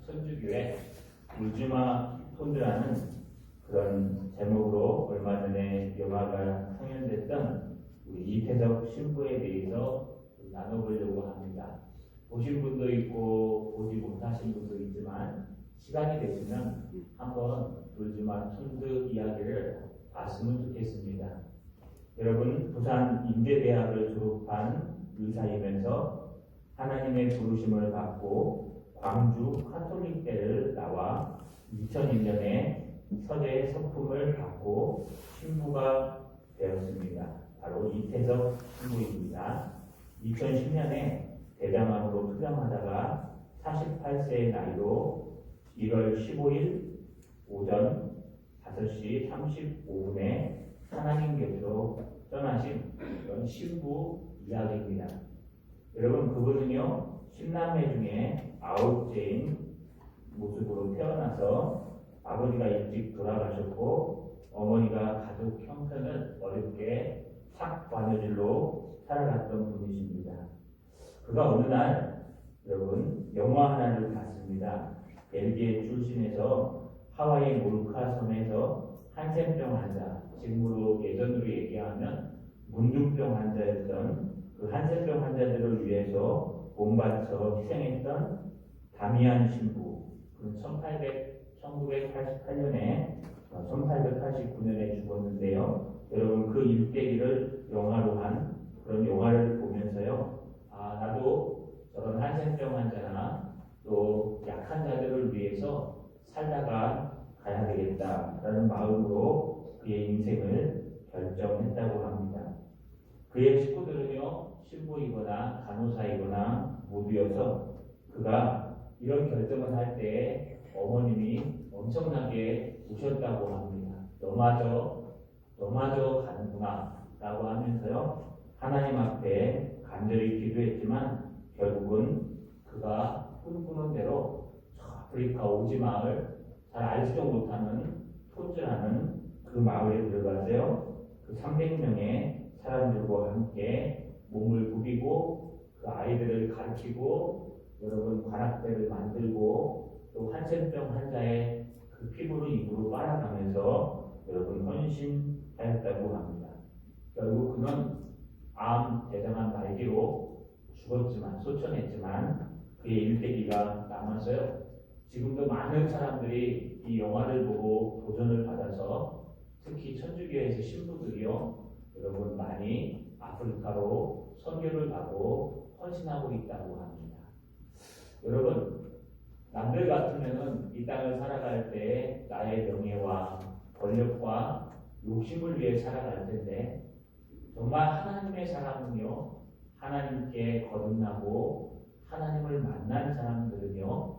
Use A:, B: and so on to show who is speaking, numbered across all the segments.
A: 천주교의 울지마 톤드라는 그런 제목으로 얼마 전에 영화가 상영됐던 우리 이태석 신부에 대해서 나눠보려고 합니다. 보신 분도 있고 보지 못하신 분도 있지만 시간이 되시면 한번 울지마 톤드 이야기를 봤으면 좋겠습니다. 여러분, 부산 임대대학을 졸업한 의사이면서 하나님의 부르심을 받고 광주 카톨릭대를 나와 2001년에 서대 서품을 받고 신부가 되었습니다. 바로 이태석 신부입니다. 2010년에 대장암으로 투병하다가 48세의 나이로 1월 15일 오전 5시 35분에 하나님 곁으로 떠나신 그런 신부 이야기입니다. 여러분, 그분은요 10남매 중에 9째인 모습으로 태어나서 아버지가 일찍 돌아가셨고 어머니가 가족 형편을 어렵게 삭바느질로 살아갔던 분이십니다. 그가 어느 날 여러분 영화 하나를 봤습니다. 벨기에 출신에서 하와이 몰카 섬에서 한센병 환자, 지금으로 예전으로 얘기하면 문둥병 환자였던 그 한센병 환자들을 위해서 몸바쳐 희생했던 다미안 신부, 1988년에 1889년에 죽었는데요. 여러분, 그 일대기를 영화로 한 그런 영화를 보면서요, 나도 저런 한센병 환자나 또 약한 자들을 위해서 살다가 가야 되겠다라는 마음으로 그의 인생을 결정했다고 합니다. 그의 식구들은요, 신부이거나 간호사이거나 모두여서 그가 이런 결정을 할 때 어머님이 엄청나게 우셨다고 합니다. 너마저 가는구나 라고 하면서요, 하나님 앞에 간절히 기도했지만 결국은 그가 꿈꾸는 대로 저 아프리카 오지 마을, 잘 알지도 못하는 톤즈라는 그 마을에 들어가서요, 그 300명의 사람들과 함께 몸을 부비고 그 아이들을 가르치고 여러분 관악대를 만들고 또 한센병 환자의 그 피부를 입으로 빨아가면서 여러분 헌신하였다고 합니다. 결국 그는 암, 대장암 말기로 죽었지만 소천했지만 그의 일대기가 남아서요. 지금도 많은 사람들이 이 영화를 보고 도전을 받아서 특히 천주교에서 신부들이요. 여러분 많이 아프리카로 선교를 가고 헌신하고 있다고 합니다. 여러분, 남들 같으면은 이 땅을 살아갈 때 나의 명예와 권력과 욕심을 위해 살아갈 텐데 정말 하나님의 사람은요, 하나님께 거듭나고 하나님을 만난 사람들은요,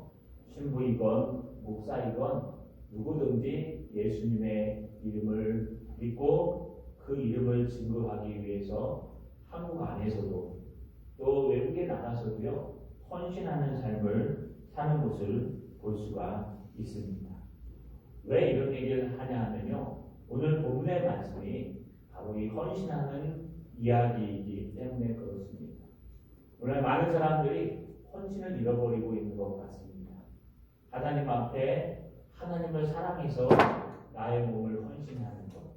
A: 신부이건 목사이건 누구든지 예수님의 이름을 믿고 그 이름을 증거하기 위해서 한국 안에서도 또 외국에 나가서도요, 헌신하는 삶을 사는 것을 볼 수가 있습니다. 왜 이런 얘기를 하냐 하면요, 오늘 본문의 말씀이 바로 이 헌신하는 이야기이기 때문에 그렇습니다. 오늘 많은 사람들이 헌신을 잃어버리고 있는 것 같습니다. 하나님 앞에 하나님을 사랑해서 나의 몸을 헌신하는 것,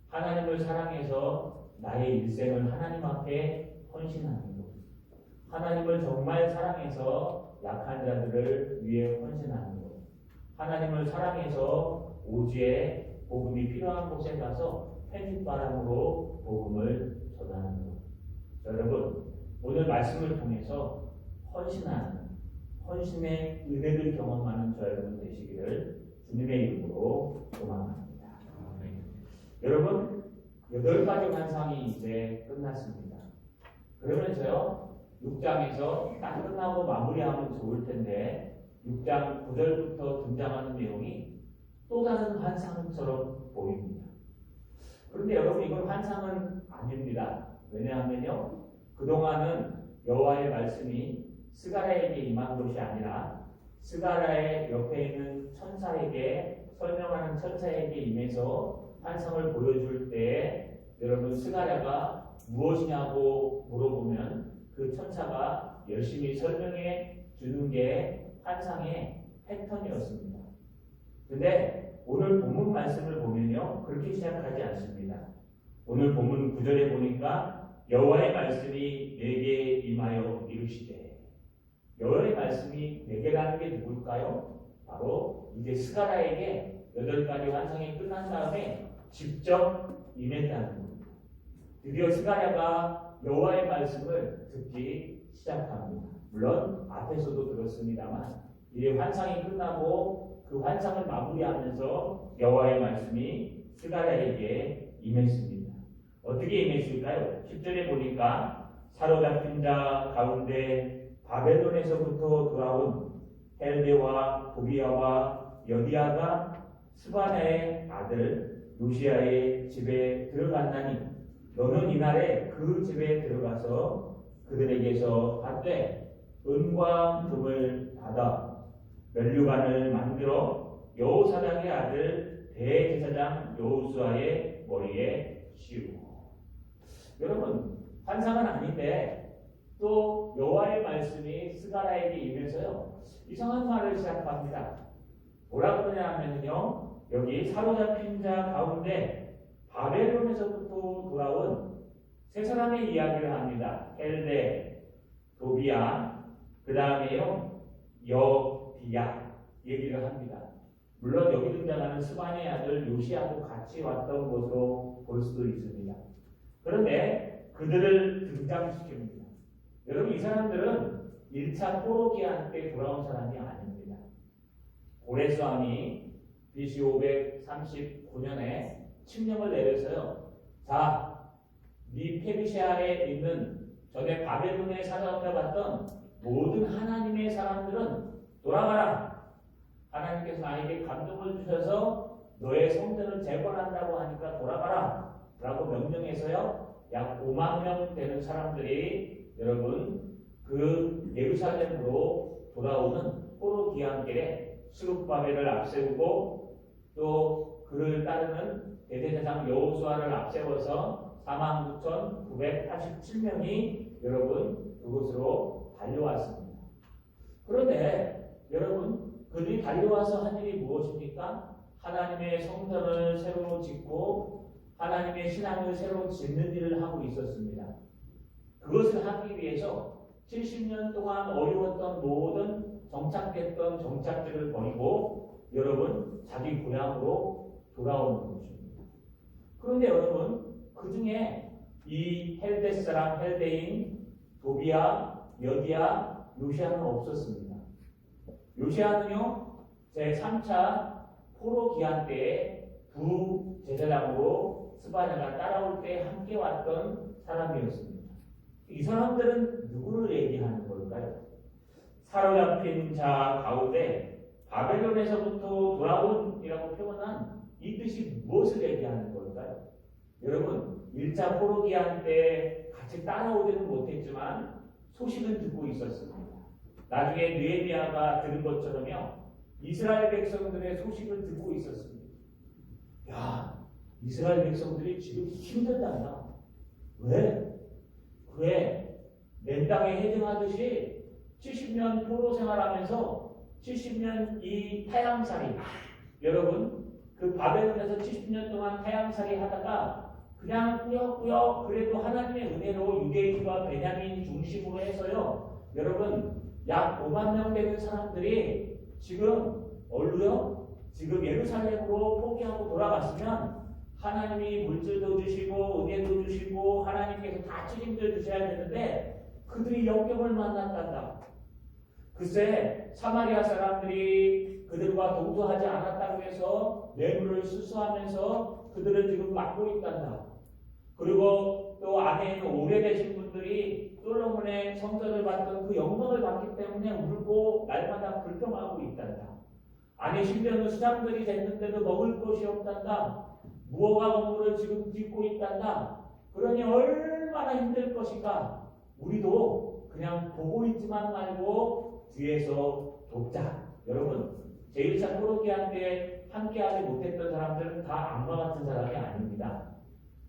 A: 하나님을 사랑해서 나의 일생을 하나님 앞에 헌신하는 것, 하나님을 정말 사랑해서 약한 자들을 위해 헌신하는 것, 하나님을 사랑해서 오지에 복음이 필요한 곳에 가서 편집바람으로 복음을 전하는 것. 여러분, 오늘 말씀을 통해서 헌신의 은혜를 경험하는 저 여러분 되시기를 주님의 이름으로 소망합니다. 여러분, 8가지 환상이 이제 끝났습니다. 그러면서요, 6장에서 딱 끝나고 마무리하면 좋을 텐데 6장 9절부터 등장하는 내용이 또 다른 환상처럼 보입니다. 그런데 여러분, 이건 환상은 아닙니다. 왜냐하면요, 그동안은 여호와의 말씀이 스가랴에게 임한 것이 아니라 스가랴의 옆에 있는 천사에게 설명하는 천사에게 임해서 환상을 보여줄 때 여러분, 스가랴가 무엇이냐고 물어보면 그 천사가 열심히 설명해 주는 게 환상의 패턴이었습니다. 근데 오늘 본문 말씀을 보면요, 그렇게 시작하지 않습니다. 오늘 본문 9절에 보니까 여호와의 말씀이 내게 임하여 이르시되, 여호와의 말씀이 내게라는 게 누굴까요? 바로 이제 스가랴에게 8가지 환상이 끝난 다음에 직접 임했다는 겁니다. 드디어 스가랴가 여호와의 말씀을 듣기 시작합니다. 물론 앞에서도 들었습니다만 이제 환상이 끝나고 그 환상을 마무리하면서 여호와의 말씀이 스가랴에게 임했습니다. 어떻게 임했을까요? 10절에 보니까 사로잡힌 자 가운데 바벨론에서부터 돌아온 헬데와 도비아와 여디아가 스바냐의 아들 요시야의 집에 들어갔나니 너는 이날에 그 집에 들어가서 그들에게서 받되 은과 금을 받아 면류관을 만들어 여호사닥의 아들 대제사장 여호수아의 머리에 씌우고. 여러분, 환상은 아닌데 또 여호와의 말씀이 스가랴에게 임해서요, 이상한 말을 시작합니다. 뭐라 그러냐 하면요, 여기 사로잡힌 자 가운데 바벨론에서부터 돌아온 세 사람의 이야기를 합니다. 헬데, 도비아, 그 다음에요 여디야 얘기를 합니다. 물론 여기 등장하는 스바냐의 아들 요시야도 같이 왔던 것으로 볼 수도 있습니다. 그런데 그들을 등장시킵니다. 여러분, 이 사람들은 1차 포로기한 때 돌아온 사람이 아닙니다. 고레스왕이 BC 539년에 칙령을 내려서요, 자, 네 페르시아에 있는 전에 바벨론에 사로잡혀갔던 모든 하나님의 사람들은 돌아가라. 하나님께서 나에게 감동을 주셔서 너의 성전을 재건한다고 하니까 돌아가라 라고 명령해서요, 약 5만 명 되는 사람들이 여러분 그 예루살렘으로 돌아오는 포로 기한길에 스룹바벨을 앞세우고 또 그를 따르는 대제사장 여호수아를 앞세워서 49,987명이 여러분 그곳으로 달려왔습니다. 그런데 여러분, 그들이 달려와서 한 일이 무엇입니까? 하나님의 성전을 새로 짓고 하나님의 신앙을 새로 짓는 일을 하고 있었습니다. 그것을 하기 위해서 70년 동안 어려웠던 모든 정착됐던 정착들을 버리고 여러분 자기 고향으로 돌아오는 것입니다. 그런데 여러분, 그 중에 이 헬데 사람, 헬데인 도비아, 여디아, 요시아는 없었습니다. 요시아는요, 제3차 포로 기한 때에 부제사장으로 스바냐가 따라올 때 함께 왔던 사람이었습니다. 이 사람들은 누구를 얘기하는 걸까요? 사로잡힌 자 가운데 바벨론에서부터 돌아온이라고 표현한 이 뜻이 무엇을 얘기하는 걸까요? 여러분, 1차 포로 기한 때 같이 따라오지는 못했지만 소식은 듣고 있었습니다. 나중에 느헤미야가 들은 것처럼요, 이스라엘 백성들의 소식을 듣고 있었습니다. 야, 이스라엘 백성들이 지금 힘들단다. 왜? 그래, 맨 땅에 해등하듯이 70년 포로 생활하면서 70년 이 타향살이, 여러분 그 바벨론에서 70년 동안 타향살이 하다가 그냥 꾸역꾸역 그래도 하나님의 은혜로 유대인과 베냐민 중심으로 해서요, 여러분 약 5만 명 되는 사람들이 지금 얼루요? 지금 예루살렘으로 포기하고 돌아갔으면 하나님이 물질도 주시고 은혜도 주시고 하나님께서 다 책임져 주셔야 되는데 그들이 역경을 만났단다. 글쎄, 사마리아 사람들이 그들과 동조하지 않았다고 해서 뇌물을 수수하면서 그들은 지금 막고 있단다. 그리고 또 안에 있는 오래되신 분들이 솔로몬의 성전을 받던 그 영광을 받기 때문에 울고 날마다 불평하고 있단다. 아니, 심지어는 수장들이 됐는데도 먹을 것이 없단다. 무화과 건물을 지금 짓고 있단다. 그러니 얼마나 힘들 것인가. 우리도 그냥 보고 있지만 말고 뒤에서 돕자. 여러분, 제1차 포로기한 때 함께하지 못했던 사람들은 다 악마 같은 사람이 아닙니다.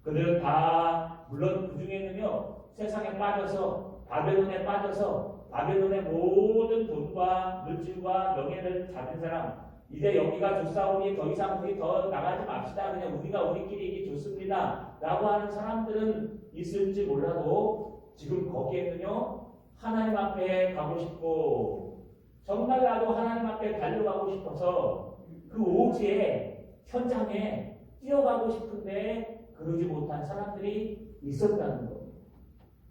A: 그들은 다 물론 그 중에는요, 세상에 빠져서 바벨론에 빠져서 바벨론의 모든 돈과 물질과 명예를 잡은 사람, 이제 여기가 좋사오니 더 이상 우리 더 나가지 맙시다. 그냥 우리가 우리끼리 이게 좋습니다. 라고 하는 사람들은 있을지 몰라도 지금 거기에는요, 하나님 앞에 가고 싶고, 정말 나도 하나님 앞에 달려가고 싶어서 그 오지에 현장에 뛰어가고 싶은데 그러지 못한 사람들이 있었다는 겁니다.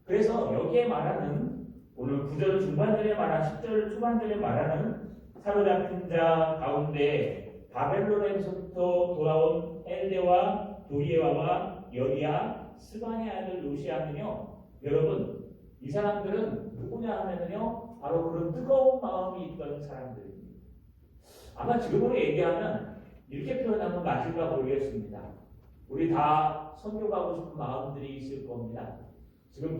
A: 그래서 여기에 말하는 오늘 9절 중반절에 말한 10절 초반절에 말하는 사로잡힌 자 가운데 바벨론에서부터 돌아온 엘데와 도리에와와 여디야 스바의 아들 요시아는요, 여러분 이 사람들은 누구냐 하면은요, 바로 그런 뜨거운 마음이 있던 사람들입니다. 아마 지금으로 얘기하면 이렇게 표현하면 맞을까 모르겠습니다. 우리 다 선교 가고 싶은 마음들이 있을 겁니다. 지금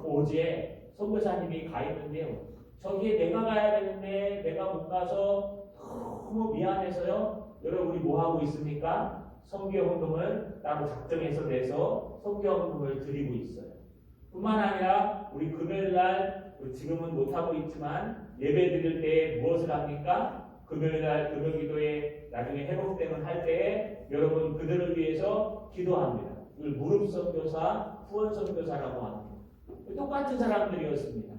A: 오지에 선교사님이 가 있는데요, 저기에 내가 가야 되는데 내가 못 가서 너무 미안해서요. 여러분 우리 뭐 하고 있습니까? 선교헌금을 따로 작정해서 내서 선교헌금을 드리고 있어요. 뿐만 아니라 우리 금요일날 지금은 못 하고 있지만 예배 드릴 때 무엇을 합니까? 금요일날 금요기도에 나중에 회복되면 할 때에 여러분 그들을 위해서 기도합니다. 이걸 무릎 선교사, 후원 선교사라고 합니다. 똑같은 사람들이었습니다.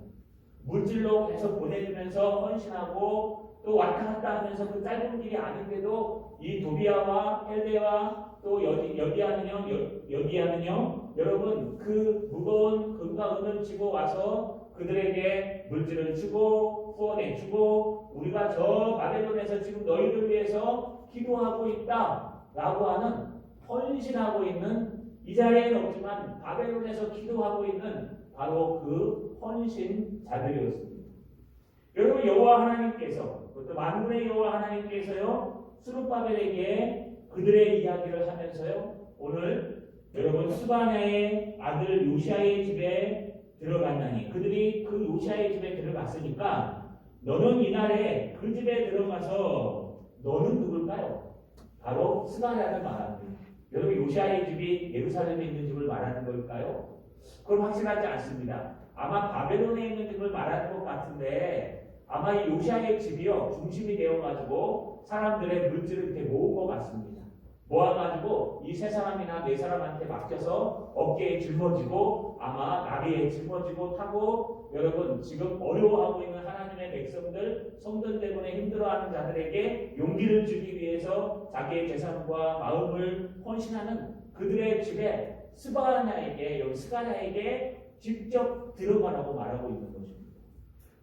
A: 물질로 계속 보내주면서 헌신하고 또 왔다 갔다 하면서 그 짧은 길이 아닌데도 이 도비아와 헬데와 또 여기야는요, 여러분 그 무거운 금과 은을 지고 와서 그들에게 물질을 주고 후원해 주고 우리가 저 바벨론에서 지금 너희를 위해서 기도하고 있다 라고 하는 헌신하고 있는, 이 자리에는 없지만 바벨론에서 기도하고 있는 바로 그 헌신자들이었습니다. 여러분 여호와 하나님께서, 또 만군의 여호와 하나님께서요, 스룹바벨에게 그들의 이야기를 하면서요, 오늘 여러분 스바냐의 아들 요시아의 집에 들어갔나니, 그들이 그 요시아의 집에 들어갔으니까 너는 이날에 그 집에 들어가서 너는 누굴까요? 바로 스바냐를 말합니다. 여러분 요시아의 집이 예루살렘에 있는 집을 말하는 걸까요? 그건 확실하지 않습니다. 아마 바벨론에 있는 집을 말하는 것 같은데 아마 이 요시아의 집이요, 중심이 되어가지고 사람들의 물질을 이렇게 모은 것 같습니다. 모아가지고 이 세 사람이나 네 사람한테 맡겨서 어깨에 짊어지고 아마 나비에 짊어지고 타고 여러분 지금 어려워하고 있는 하나님의 백성들, 성전 때문에 힘들어하는 자들에게 용기를 주기 위해서 자기의 재산과 마음을 헌신하는 그들의 집에 스가랴에게 직접 들어가라고 말하고 있는 것입니다.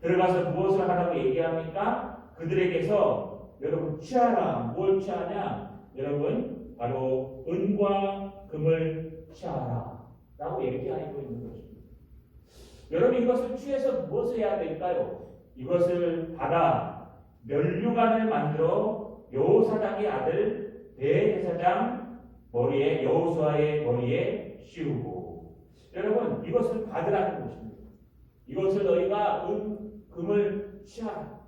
A: 들어가서 무엇을 하라고 얘기합니까? 그들에게서 여러분 취하라. 뭘 취하냐? 여러분 바로 은과 금을 취하라 라고 얘기하고 있는 것입니다. 여러분 이것을 취해서 무엇을 해야 될까요? 이것을 받아 면류관을 만들어 여호사닥의 아들 대제사장 머리에, 여호수아의 머리에 씌우고, 여러분 이것을 받으라는 것입니다. 이것을 너희가 금을 취하라.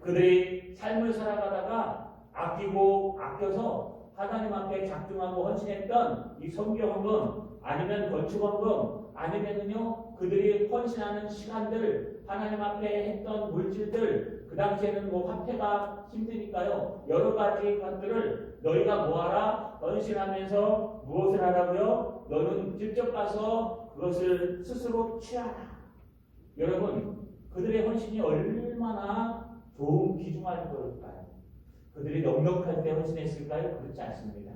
A: 그들이 삶을 살아가다가 아끼고 아껴서 하나님 앞에 작정하고 헌신했던 이 선교헌금 아니면 건축헌금 아니면은요 그들이 헌신하는 시간들, 하나님 앞에 했던 물질들, 그 당시에는 뭐 화폐가 힘드니까요 여러 가지 것들을 너희가 모아라. 헌신하면서 무엇을 하라고요? 너는 직접 가서 그것을 스스로 취하라. 여러분 그들의 헌신이 얼마나 좋은 귀중한 걸까요? 그들이 넉넉할 때 헌신했을까요? 그렇지 않습니다.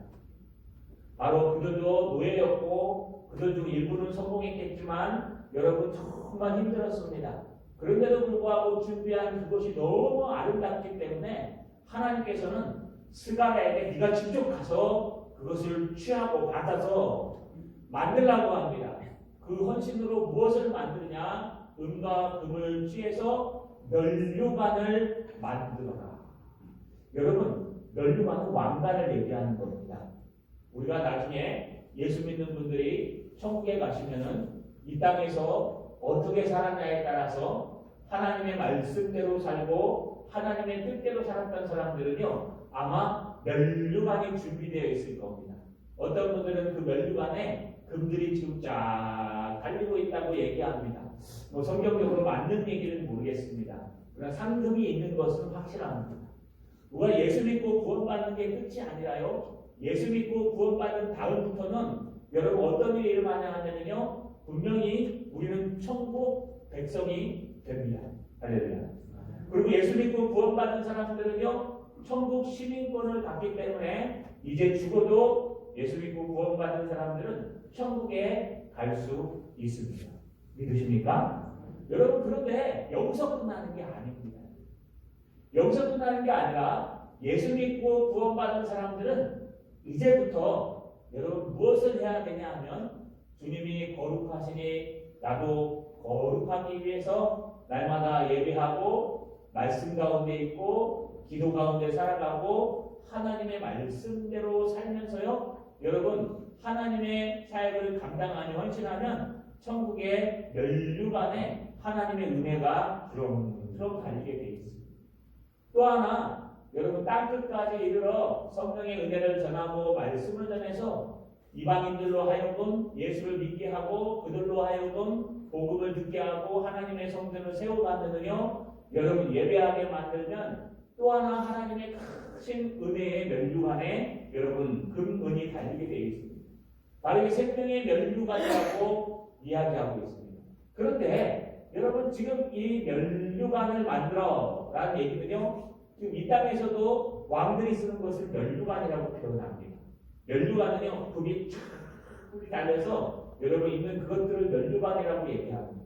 A: 바로 그들도 노예였고 그들 중 일부는 성공했겠지만 여러분 정말 힘들었습니다. 그런데도 불구하고 준비한 그것이 너무 아름답기 때문에 하나님께서는 스가랴에게 네가 직접 가서 그것을 취하고 받아서 만들라고 합니다. 그 헌신으로 무엇을 만드느냐? 은과 금을 취해서 면류관을 만들어라. 여러분 면류관은 왕관을 얘기하는 겁니다. 우리가 나중에 예수 믿는 분들이 천국에 가시면은 이 땅에서 어떻게 살았냐에 따라서 하나님의 말씀대로 살고 하나님의 뜻대로 살았던 사람들은요 아마 면류관이 준비되어 있을 겁니다. 어떤 분들은 그 면류관에 금들이 지금 쫙 달리고 있다고 얘기합니다. 뭐 성경적으로 맞는 얘기는 모르겠습니다. 그러나 상급이 있는 것은 확실합니다. 우리가 예수 믿고 구원받는 게 끝이 아니라요. 예수 믿고 구원받은 다음부터는 여러분 어떤 일이 일어나냐면요. 분명히 우리는 천국 백성이 됩니다. 할렐루야. 그리고 예수 믿고 구원받은 사람들은요. 천국 시민권을 갖기 때문에 이제 죽어도 예수 믿고 구원받은 사람들은 천국에 갈 수 있습니다. 믿으십니까? 여러분 그런데 여기서 끝나는 게 아닙니다. 여기서 끝나는 게 아니라 예수 믿고 구원받은 사람들은 이제부터 여러분 무엇을 해야 되냐 하면 주님이 거룩하시니 나도 거룩하기 위해서 날마다 예배하고 말씀 가운데 있고 기도 가운데 살아가고 하나님의 말씀대로 살면서요. 여러분 하나님의 사역을 감당하며 헌신하면 천국의 면류관에 하나님의 은혜가 주렁주렁 달리게 되어 있습니다. 또 하나 여러분 땅끝까지 이르러 성령의 은혜를 전하고 말씀을 전해서 이방인들로 하여금 예수를 믿게 하고 그들로 하여금 복음을 듣게 하고 하나님의 성전을 세워가는요. 여러분 예배하게 만들면 또 하나 하나님의 크신 은혜의 면류관에 여러분 금은이 달리게 되어 있습니다. 바로 이 생명의 면류관이라고 이야기하고 있습니다. 그런데 여러분 지금 이 면류관을 만들어 라는 얘기는요. 지금 이 땅에서도 왕들이 쓰는 것을 면류관이라고 표현합니다. 면류관은요. 금이 쫙 달려서 여러분 있는 그것들을 면류관이라고 얘기합니다.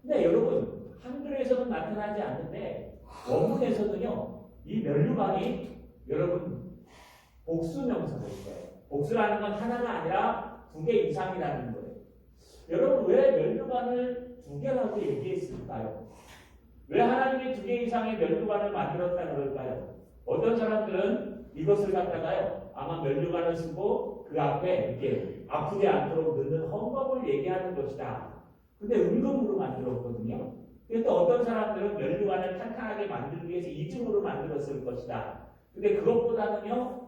A: 근데 여러분 한글에서는 나타나지 않는데 원문에서는요. 이 면류관이 여러분 복수명사가 있어요. 복수라는 건 하나가 아니라 두 개 이상이라는 거예요. 여러분 왜 면류관을 두 개라고 얘기했을까요? 왜 하나님이 두 개 이상의 면류관을 만들었다 그럴까요? 어떤 사람들은 이것을 갖다가요. 아마 면류관을 쓰고 그 앞에 이렇게 아프지 않도록 넣는 헝겊을 얘기하는 것이다. 근데 은금으로 만들었거든요. 그런데 어떤 사람들은 면류관을 탄탄하게 만들기 위해서 이중으로 만들었을 것이다. 근데 그것보다는요.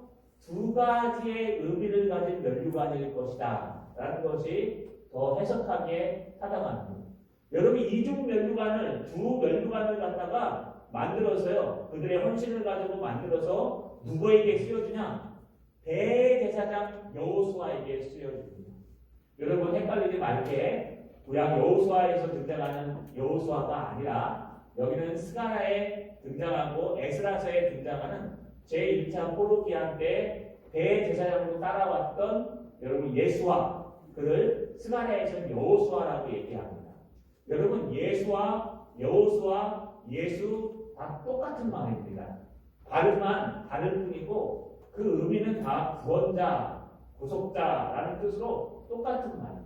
A: 두 가지의 의미를 가진 면류관일 것이다. 라는 것이 더 해석하기에 타당합니다. 여러분 이중 면류관을 두 면류관을 갖다가 만들어서요. 그들의 헌신을 가지고 만들어서 누구에게 쓰여주냐? 대제사장 여호수아에게 쓰여줍니다. 여러분 헷갈리지 말게 구약 여호수아에서 등장하는 여호수아가 아니라 여기는 스가랴에 등장하고 에스라서에 등장하는 제1차 포로기한 때 대제사장으로 따라왔던 여러분 예수와 그를 스가랴에서는 여호수아라고 얘기합니다. 여러분 예수와 여호수아 예수 다 똑같은 말입니다. 발음만 다를 뿐이고 그 의미는 다 구원자, 구속자라는 뜻으로 똑같은 말입니다.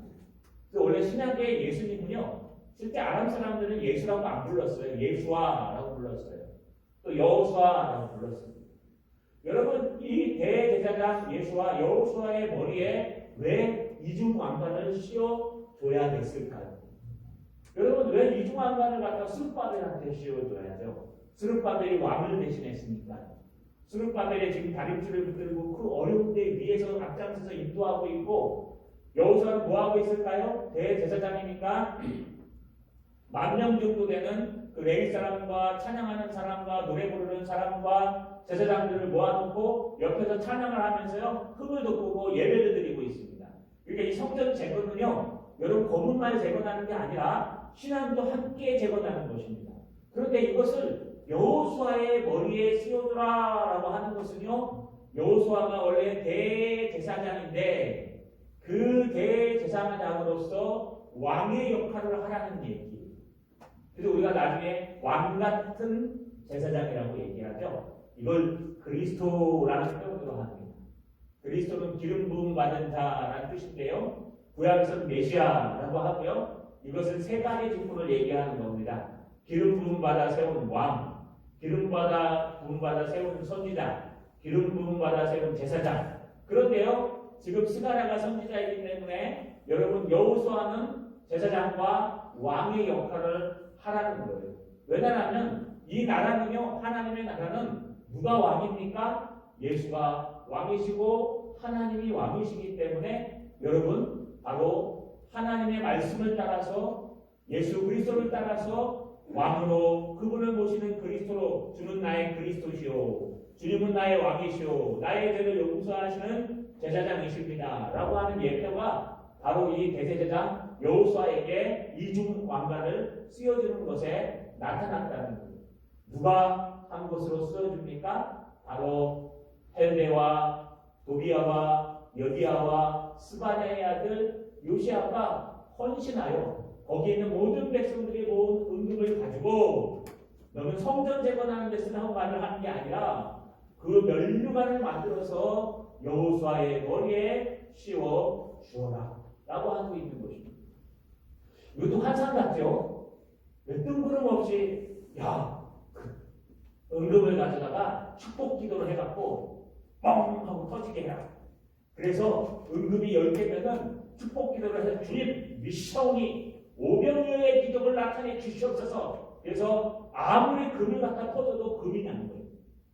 A: 원래 신약의 예수님은요. 실제 아람 사람들은 예수라고 안 불렀어요. 예수아라고 불렀어요. 또 여호수아라고 불렀습니다. 여러분 이 대제사장 예수와 여호수아의 머리에 왜 이중왕관을 씌워줘야 됐을까요? 여러분 왜 이중왕관을 갖다 스룹바벨한테 씌워줘야죠? 스룹바벨이 왕을 대신했으니까. 스룹바벨의 지금 다림줄을 붙들고 그 어려운 데 위에서 앞장서서 인도하고 있고 여호수아는 뭐하고 있을까요? 대제사장이니까 10,000명 정도 되는 그 레위 사람과 찬양하는 사람과 노래 부르는 사람과 제사장들을 모아놓고 옆에서 찬양을 하면서요 흠을 돋구고 예배를 드리고 있습니다. 그러니까 이 성전 재건은요 여러분 검은만 재건하는 게 아니라 신앙도 함께 재건하는 것입니다. 그런데 이것을 여호수아의 머리에 씌워두라라고 하는 것은요 여호수아가 원래 대제사장인데 그 대제사장으로서 왕의 역할을 하라는 얘기. 그래서 우리가 나중에 왕 같은 제사장이라고 얘기하죠. 이걸 그리스도라는 표현으로 합니다. 그리스도는 기름 부음 받은 자라는 뜻인데요. 구약에서는 메시아라고 하고요. 이것은 세 가지 직분을 얘기하는 겁니다. 기름 부음 받아 세운 왕, 기름 부음 받아 세운 선지자, 기름 부음 받아 세운 제사장. 그런데요. 지금 스가랴가 선지자이기 때문에 여러분 여호수아는 제사장과 왕의 역할을 하라는 거예요. 왜냐하면 이 나라는요 하나님의 나라는 누가 왕입니까? 예수가 왕이시고 하나님이 왕이시기 때문에 여러분 바로 하나님의 말씀을 따라서 예수 그리스도를 따라서 왕으로 그분을 모시는 그리스도로 주는 나의 그리스도시요 주님은 나의 왕이시오 나의 죄를 용서하시는 제사장이십니다 라고 하는 예표가 바로 이 대제사장 여호수아에게 이중 왕관을 씌워주는 것에 나타났다는 거예요. 누가 한 것으로 쓰여줍니까? 바로 헬레와 도비아와 여디아와 스바냐의 아들 요시아가 헌신하여 거기 있는 모든 백성들이 모은 은금을 가지고 너는 성전 재건하는 데 쓰라고 말을 하는 게 아니라 그 면류관을 만들어서 여호수아의 머리에 씌워 주어라 라고 하고 있는 것입니다. 이것도 환상 같죠? 뜬구름없이 은금을 가져다가 축복 기도를 해갖고 뻥 하고 터지게 해라. 그래서 은금이 10개면은 축복 기도를 해서 주님 미사오니 오병이어의 기적을 나타내 주시옵소서. 그래서 아무리 금을 갖다 퍼줘도 금이 나는 거예요.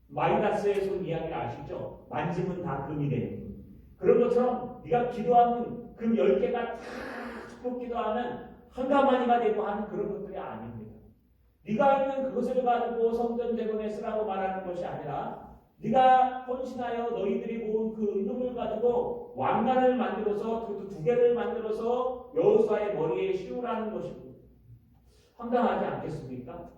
A: 마이다스의 손 이야기를 아시죠? 만지면 다 금이 되는 거예요. 그런 것처럼 네가 기도하는 금 10개가 다 축복 기도하면 한가마니가 되고 하는 그런 것들이 아닙니다. 네가 있는 그것을 가지고 성전 재건에 쓰라고 말하는 것이 아니라 네가 헌신하여 너희들이 모은 그 은금을 가지고 왕관을 만들어서 그 2개를 만들어서 여호수아의 머리에 씌우라는 것이고 황당하지 않겠습니까?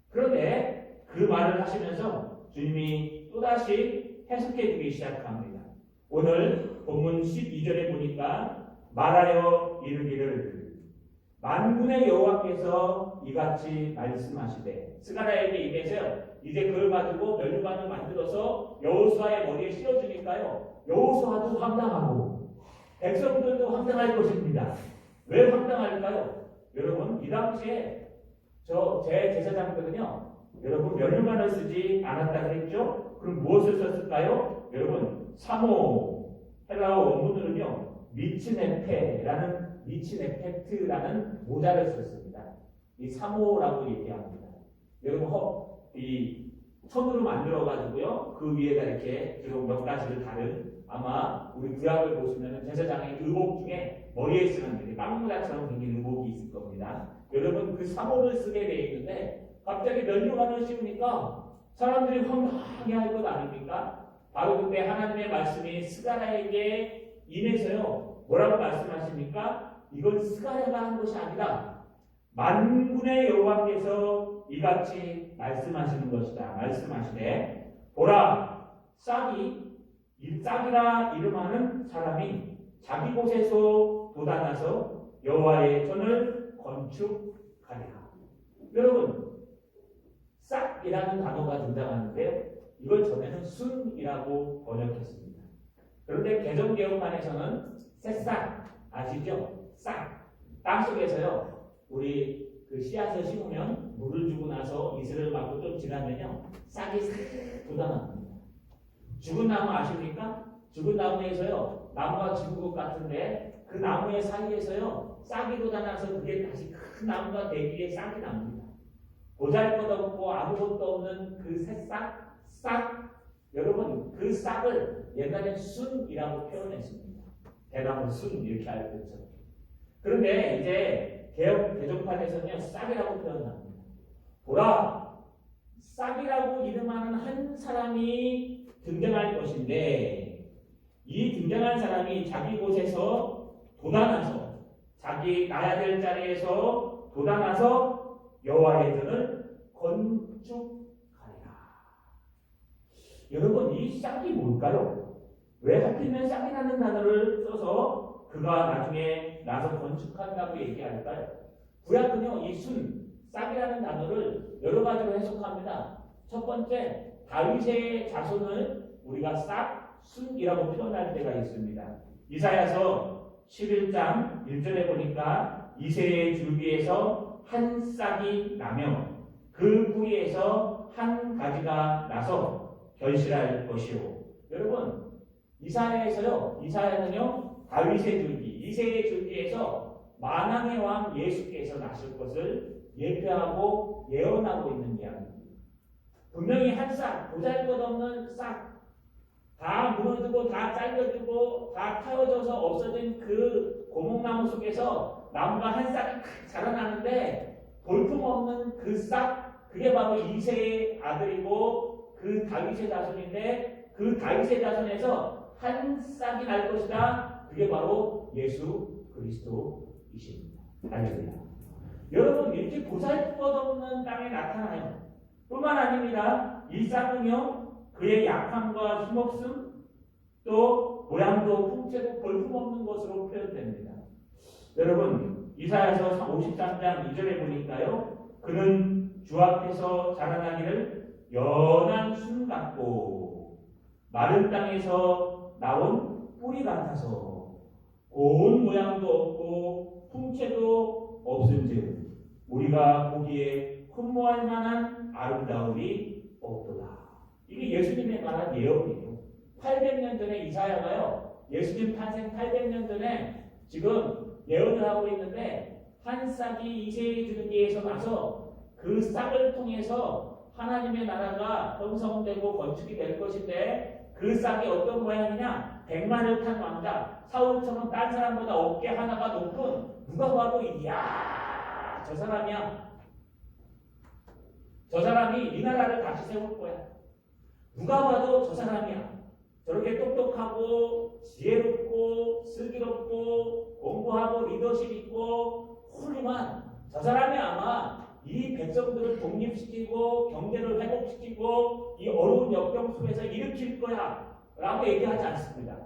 A: 그런데 그 말을 하시면서 주님이 또다시 해석해 주기 시작합니다. 오늘 본문 12절에 보니까 말하여 이르기를 만군의 여호와께서 이같이 말씀하시되 스가랴에게 임해서 이제 그걸 가지고 면류관을 만들어서 여호수아의 머리에 씌워주니까요. 여호수아도 황당하고 백성들도 황당할 것입니다. 왜 황당할까요? 여러분 이 당시에 제 제사장들은요. 여러분 면류관을 쓰지 않았다 그랬죠? 그럼 무엇을 썼을까요? 여러분 사모 헬라어 원문으로는요. 미치네페트라는 모자를 썼습니다. 이 사모라고 얘기합니다. 여러분 이 천으로 만들어 가지고요 그 위에다 이렇게 몇 가지를 다른 아마 우리 구약을 보시면은 제사장의 의복 중에 머리에 쓰는 빵모자처럼 생긴 의복이 있을 겁니다. 여러분 그 사모를 쓰게 돼 있는데 갑자기 면류관을 씌우니까 사람들이 황당해 할 것 아닙니까? 바로 그때 하나님의 말씀이 스가랴에게 임해서요 뭐라고 말씀하십니까? 이건 스가랴가 한 것이 아니라 만군의 여호와께서 이같이 말씀하시는 것이다. 말씀하시되 보라 싹이라 이름하는 사람이 자기 곳에서 돋아나서 여호와의 전을 건축하리라. 여러분 싹이라는 단어가 등장하는데 이걸 전에는 순이라고 번역했습니다. 그런데 개정개혁판에서는 새싹 아시죠? 싹 땅속에서요 우리 그 씨앗을 심으면 물을 주고 나서 이슬을 맞고 좀 지나면요 싹이 싹 돋아납니다. 죽은 나무 아십니까? 죽은 나무에서요 나무가 죽은 것 같은데 그 나무의 사이에서요 싹이 돋아나서 그게 다시 큰 나무가 되기에 싹이 납니다. 보잘것없고 아무것도 없는 그 새싹 싹 여러분 그 싹을 옛날엔 순이라고 표현했습니다. 대나무 순 이렇게 알고 있죠. 그런데 이제 개정판에서는 싹이라고 표현합니다. 보라 싹이라고 이름하는 한 사람이 등장할 것인데 이 등장한 사람이 자기 곳에서 돋아나서 자기 나야 될 자리에서 돋아나서 여호와의 전을 건축하리라. 여러분 이 싹이 뭘까요? 왜 하필이면 싹이라는 단어를 써서 그가 나중에 나서 건축한다고 얘기할까요? 구약은요 이 싹이라는 단어를 여러 가지로 해석합니다. 첫 번째 다윗의 자손을 우리가 순이라고 표현할 때가 있습니다. 이사야서 11장 1절에 보니까 이새의 줄기에서 한 싹이 나며 그 뿌리에서 한 가지가 나서 결실할 것이요. 여러분 이사야는요 다윗의 줄기 이새의 줄기에서 만왕의 왕 예수께서 나실 것을 예표하고 예언하고 있는 이야기입니다. 분명히 한 싹 보잘것없는 싹 다 무너지고 다 잘려지고 다 타워져서 없어진 그 고목나무 속에서 나무가 한 싹이 크 자라나는데 볼품없는 그 싹, 그게 바로 이새의 아들이고 그 다윗의 자손인데 그 다윗의 자손에서 한 싹이 날 것이다. 그게 바로 예수 그리스도이십니다. 할렐루야. 여러분, 이렇게 보잘것없는 땅에 나타나요. 뿐만 아닙니다. 이 싹은요, 그의 약함과 힘없음, 또 모양도 풍채도 볼품없는 것으로 표현됩니다. 여러분, 이사야서 53장 2절에 보니까요, 그는 주 앞에서 자라나기를 연한 순 같고 마른 땅에서 나온 뿌리 같아서 고운 모양도 없고 풍채도 없은즉 우리가 보기에 흠모할 만한 아름다움이 없도다. 이게 예수님에 관한 예언이에요. 800년 전에 이사야가요, 예수님 탄생 800년 전에 지금 예언을 하고 있는데, 한 싹이 이새의 줄기에서 나서 그 싹을 통해서 하나님의 나라가 형성되고 건축이 될 것인데, 그 싹이 어떤 모양이냐? 백마를 탄 왕자, 사울처럼 딴 사람보다 어깨 하나가 높은, 누가 봐도 이야, 저 사람이야. 저 사람이 이 나라를 다시 세울 거야. 누가 봐도 저 사람이야. 저렇게 똑똑하고 지혜롭고 슬기롭고 공부하고 리더십 있고 훌륭한 저 사람이 아마 이 백성들을 독립시키고 경제를 회복시키고 이 어려운 역경 속에서 일으킬 거야 라고 얘기하지 않습니다.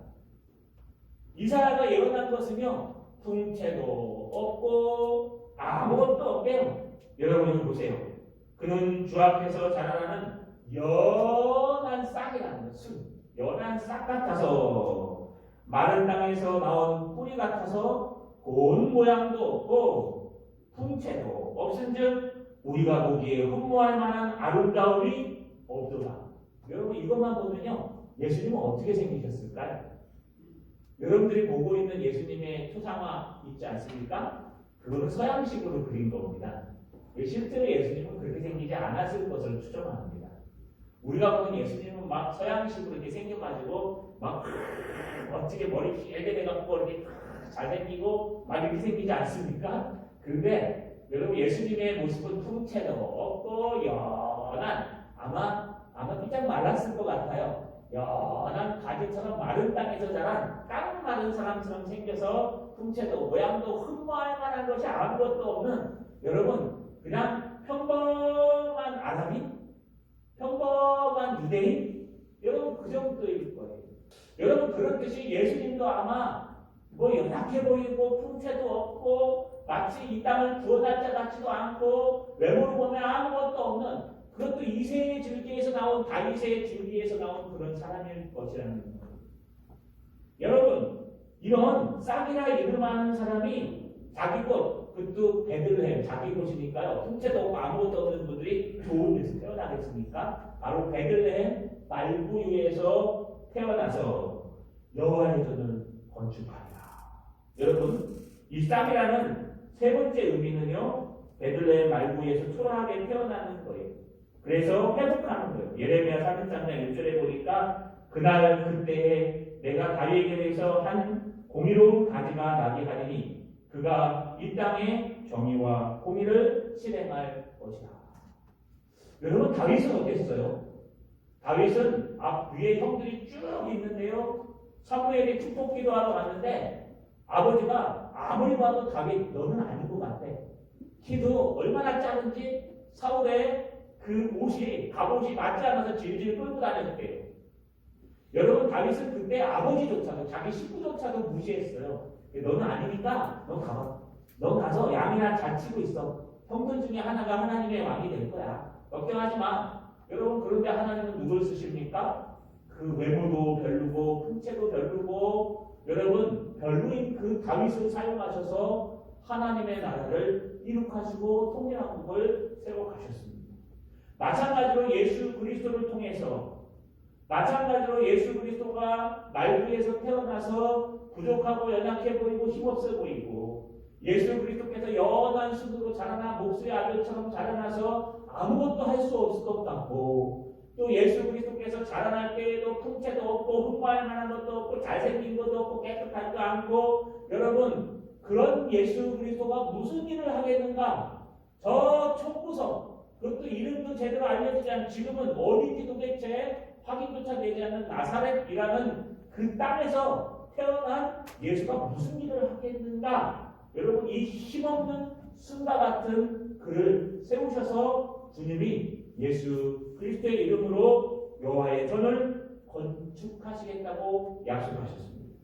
A: 이사야가 예언한 것은요, 풍채도 없고 아무것도 없대요. 여러분이 보세요. 그는 주 앞에서 자라나는 연한 싹이라는 것은 연한 싹 같아서 마른 땅에서 나온 뿌리 같아서 고운 모양도 없고 풍채도 없은즉 우리가 보기에 흠모할 만한 아름다움이 없도다. 여러분, 이것만 보면요, 예수님은 어떻게 생기셨을까요? 여러분들이 보고 있는 예수님의 초상화 있지 않습니까? 그거는 서양식으로 그린 겁니다. 실제로 예수님은 그렇게 생기지 않았을 것을 추정합니다. 우리가 보는 예수님은 막 서양식으로 이렇게 생겨가지고 막 멋지게 머리 길게 돼갖고 이렇게 잘생기고 막 이렇게 생기지 않습니까? 그런데 여러분, 예수님의 모습은 풍채도 없고 연한, 아마 삐짝 말랐을 것 같아요. 연한 가지처럼 마른 땅에서 자란 깡 마른 사람처럼 생겨서 풍채도 모양도 흠모할 만한 것이 아무것도 없는, 여러분, 그냥 평범한 아람인, 평범한 유대인, 여러분 그 정도일 거예요. 여러분, 그런 뜻이 예수님도 아마 뭐 연약해 보이고 풍채도 없고 마치 이 땅을 구원할 자 같지도 않고 외모로 보면 아무것도 없는, 그것도 이새의 줄기에서 나온 다윗의 줄기에서 나온 그런 사람일 것이라는 거예요. 여러분, 이런 싹이라 이름하는 사람이 자기 곳, 그것도 베들레헴, 자기 곳이니까요, 풍채도 없고 아무것도 없는 분들이 좋은 데서 태어나겠습니까? 바로 베들레헴 말구유에서 태어나서 여호와의 전을 건축하리라. 여러분, 이 싹이라는 세 번째 의미는요, 베들레헴 말구유에서 초라하게 태어나는 거예요. 그래서 회복하는 거예요. 예레미야 33장 1절에 보니까 그날 그때에 내가 다윗에게서 한 공의로운 가지가 나게 하리니 그가 이 땅에 정의와 공의를 실행할 것이다. 여러분, 다윗은 어땠어요? 다윗은 앞 위에 형들이 쭉 있는데요, 사무엘이 축복 기도하러 갔는데 아버지가 아무리 봐도 다윗 너는 아닌 것 같아. 키도 얼마나 작은지 사울의 그 옷이, 갑옷이 맞지 않아서 질질 끌고 다녔대요. 여러분, 다윗은 그때 아버지조차도 자기 식구조차도 무시했어요. 너는 아니니까 넌 가봐. 넌 가서 양이나 잘 치고 있어. 형들 중에 하나가 하나님의 왕이 될 거야. 걱정하지 마. 여러분, 그런데 하나님은 누굴 쓰십니까? 그 외모도 별로고 풍채도 별로고 여러분 별로인 그 다윗을 사용하셔서 하나님의 나라를 이룩하시고 통일왕국을 세워가셨습니다. 마찬가지로 예수 그리스도를 통해서, 마찬가지로 예수 그리스도가 말구에서 태어나서 부족하고 연약해 보이고 힘없어 보이고 예수 그리스도께서 연한 순으로 자라나 목수의 아들처럼 자라나서 아무것도 할 수 없을 것 같고, 또 예수 그리스도께서 자라날 때에도 풍채도 없고 흠모할 만한 것도 없고 잘생긴 것도 없고 깨끗하지도 않고, 여러분 그런 예수 그리스도가 무슨 일을 하겠는가? 저 총구석, 그것도 이름도 제대로 알려지지 않은, 지금은 어딘지 도대체 확인조차 되지 않는 나사렛이라는 그 땅에서 태어난 예수가 무슨 일을 하겠는가? 여러분, 이 힘없는 순과 같은 그를 세우셔서 주님이 예수 그리스도의 이름으로 여호와의 전을 건축하시겠다고 약속하셨습니다.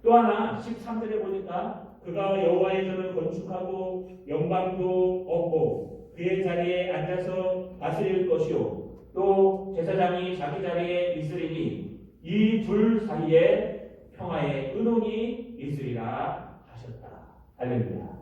A: 또 하나 13절에 보니까 그가 여호와의 전을 건축하고 영광도 얻고 그의 자리에 앉아서 다스릴 것이요 또 제사장이 자기 자리에 있으리니 이 둘 사이에 평화의 은총이 있으리라 하셨다. 할렐루야.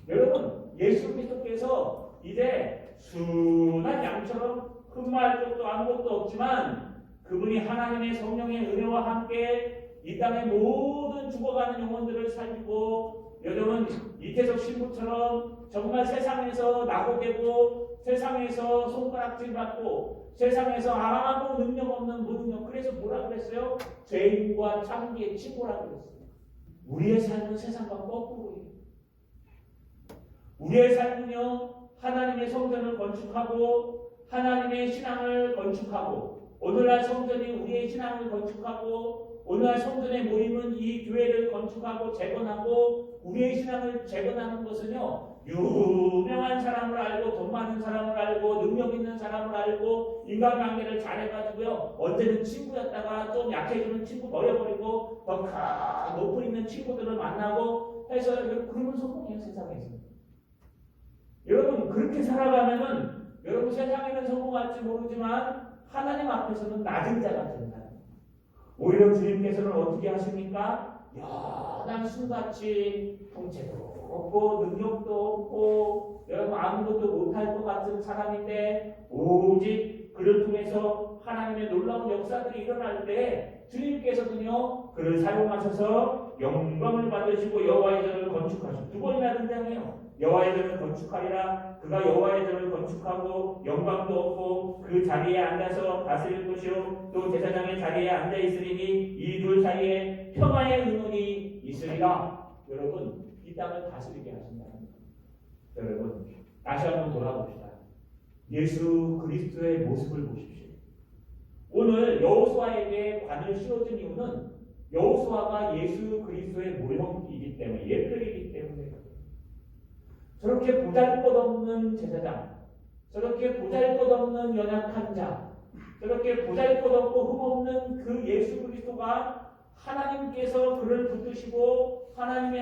A: 여러분, 예수 그리스도께서 이제 순한 양처럼 흠모할 것도 아무것도 없지만 그분이 하나님의 성령의 은혜와 함께 이 땅의 모든 죽어가는 영혼들을 살리고 여러분 이태석 신부처럼 정말 세상에서 낙오되고 세상에서 손가락질 받고 세상에서 아무 능력 없는 무능력, 그래서 뭐라 그랬어요? 죄인과 창기의 친구라고 그랬어요. 우리의 삶은 세상과 거꾸로예요. 우리의 삶은요, 하나님의 성전을 건축하고 하나님의 신앙을 건축하고 오늘날 성전이 우리의 신앙을 건축하고 오늘날 성전의 모임은 이 교회를 건축하고 재건하고 우리의 신앙을 재건하는 것은요, 유명한 사람을 알고 돈 많은 사람을 알고 능력 있는 사람을 알고 인간관계를 잘해가지고요, 언제는 친구였다가 좀 약해지는 친구 버려버리고 더 높은 있는 친구들을 만나고 해서 그러면 성공해요. 세상에서 여러분 그렇게 살아가면은 여러분 세상에는 성공할지 모르지만 하나님 앞에서는 낮은 자가 된다. 오히려 주님께서는 어떻게 하십니까? 연한 순같이 통째도 없고 능력도 없고 여러분 아무것도 못할 것 같은 사람인데 오직 그를 통해서 하나님의 놀라운 역사들이 일어날 때 주님께서는요 그를 사용하셔서 영광을 받으시고 여호와의 전을 건축하시고 두 번이나 등장해요. 여호와의 전을 건축하리라. 그가 여호와의 전을 건축하고 영광도 얻고 그 자리에 앉아서 다스릴 것이요 또 제사장의 자리에 앉아 있으리니 이 둘 사이에 평화의 은총이 있으리라. 여러분 이 땅을 다스리게 하신다는 거예요. 여러분 다시 한번 돌아봅시다. 예수 그리스도의 모습을 보십시오. 오늘 여호수아에게 관을 씌워준 이유는 여호수아가 예수 그리스도의 모형이기 때문에 예표이기 때문에 저렇게 보잘것없는 제사장, 저렇게 보잘것없는 연약한 자, 저렇게 보잘것없고 흠없는 그 예수 그리스도가 하나님께서 그를 붙드시고 하나님의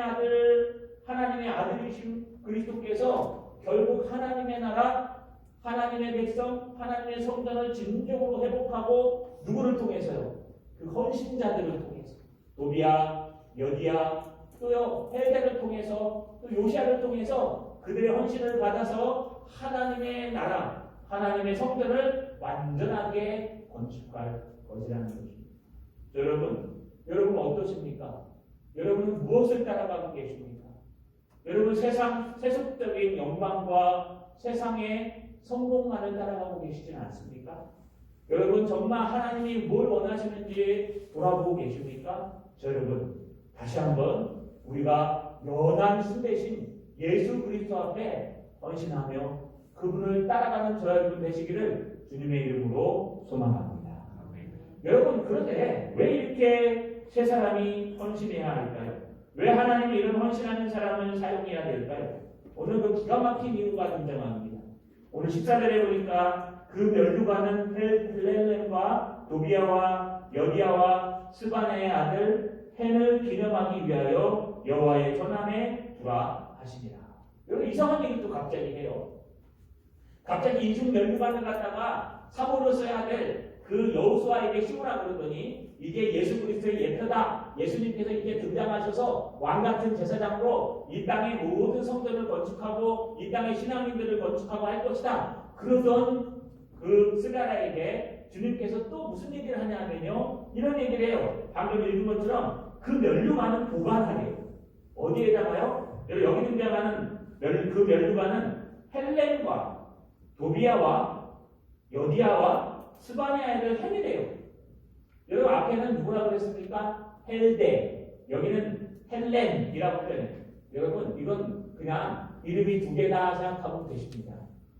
A: 아들이신 그리스도께서 결국 하나님의 나라, 하나님의 백성, 하나님의 성전을 진정으로 회복하고 누구를 통해서요? 그 헌신자들을 통해서 도비야, 여디야, 또요 헬대를 통해서 또 요시아를 통해서 그들의 헌신을 받아서 하나님의 나라, 하나님의 성전을 완전하게 건축할 것이라는 것입니다. 여러분 어떠십니까? 여러분은 무엇을 따라가고 계십니까? 여러분 세속적인 영광과 세상의 성공만을 따라가고 계시지는 않습니까? 여러분 정말 하나님이 뭘 원하시는지 돌아보고 계십니까? 여러분 다시 한번 우리가 연한 수 대신 예수 그리스도 앞에 헌신하며 그분을 따라가는 저와 여러분 되시기를 주님의 이름으로 소망합니다. 여러분 그런데 왜 이렇게 세 사람이 헌신해야 할까요? 왜 하나님이 이런 헌신하는 사람을 사용해야 될까요? 오늘 그 기가 막힌 이유가 등장합니다. 오늘 14절에 보니까 그 면류관은 헬렘과 도비아와 여디아와 스바네의 아들 헨을 기념하기 위하여 여호와의 전함에 두라 하시니라. 여러분 이상한 얘기 또 갑자기 해요. 갑자기 이중 면류관을 갖다가 사모로 써야 될 그 여호수아에게 씌우라 그러더니 이게 예수 그리스도의 예표다. 예수님께서 이제 등장하셔서 왕 같은 제사장으로 이 땅의 모든 성전을 건축하고 이 땅의 신앙인들을 건축하고 할 것이다. 그러던 그 스가랴에게 주님께서 또 무슨 얘기를 하냐면요. 이런 얘기를 해요. 방금 읽은 것처럼 그 면류관은 보관하래요. 어디에다가요? 여기 등장하는 그 면류관은 헬렘과 도비아와 여디아와 스바냐를 헬이래요. 여러분 앞에는 누구라고 그랬습니까? 헬데. 여기는 헬렌이라고 표현해요. 여러분 이건 그냥 이름이 두 개다 생각하면 되십니다.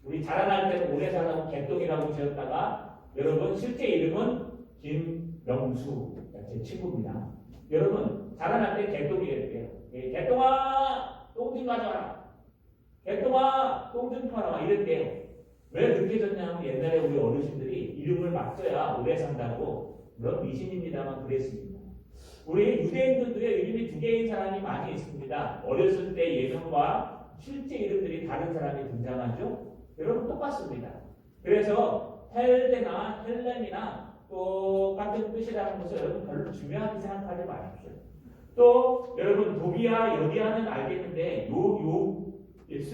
A: 우리 자라날 때는 오래 살아서 개똥이라고 지었다가 여러분 실제 이름은 김명수 제 친구입니다. 여러분 자라날 때 개똥이 이랬대요. 개똥아 똥 좀 가져와라. 개똥아 똥 좀 팔아와 이랬대요. 왜 그렇게 졌냐면 옛날에 우리 어르신들이 이름을 막 써야 오래 산다고 물론 미신입니다만 그랬습니다. 우리 유대인들도 이름이 두 개인 사람이 많이 있습니다. 어렸을 때 예명과 실제 이름들이 다른 사람이 등장하죠. 여러분 똑같습니다. 그래서 헬데나 헬렘이나 똑같은 뜻이라는 것을 여러분 별로 중요하게 생각하지 마십시오. 또 여러분 도비아 여디아는 알겠는데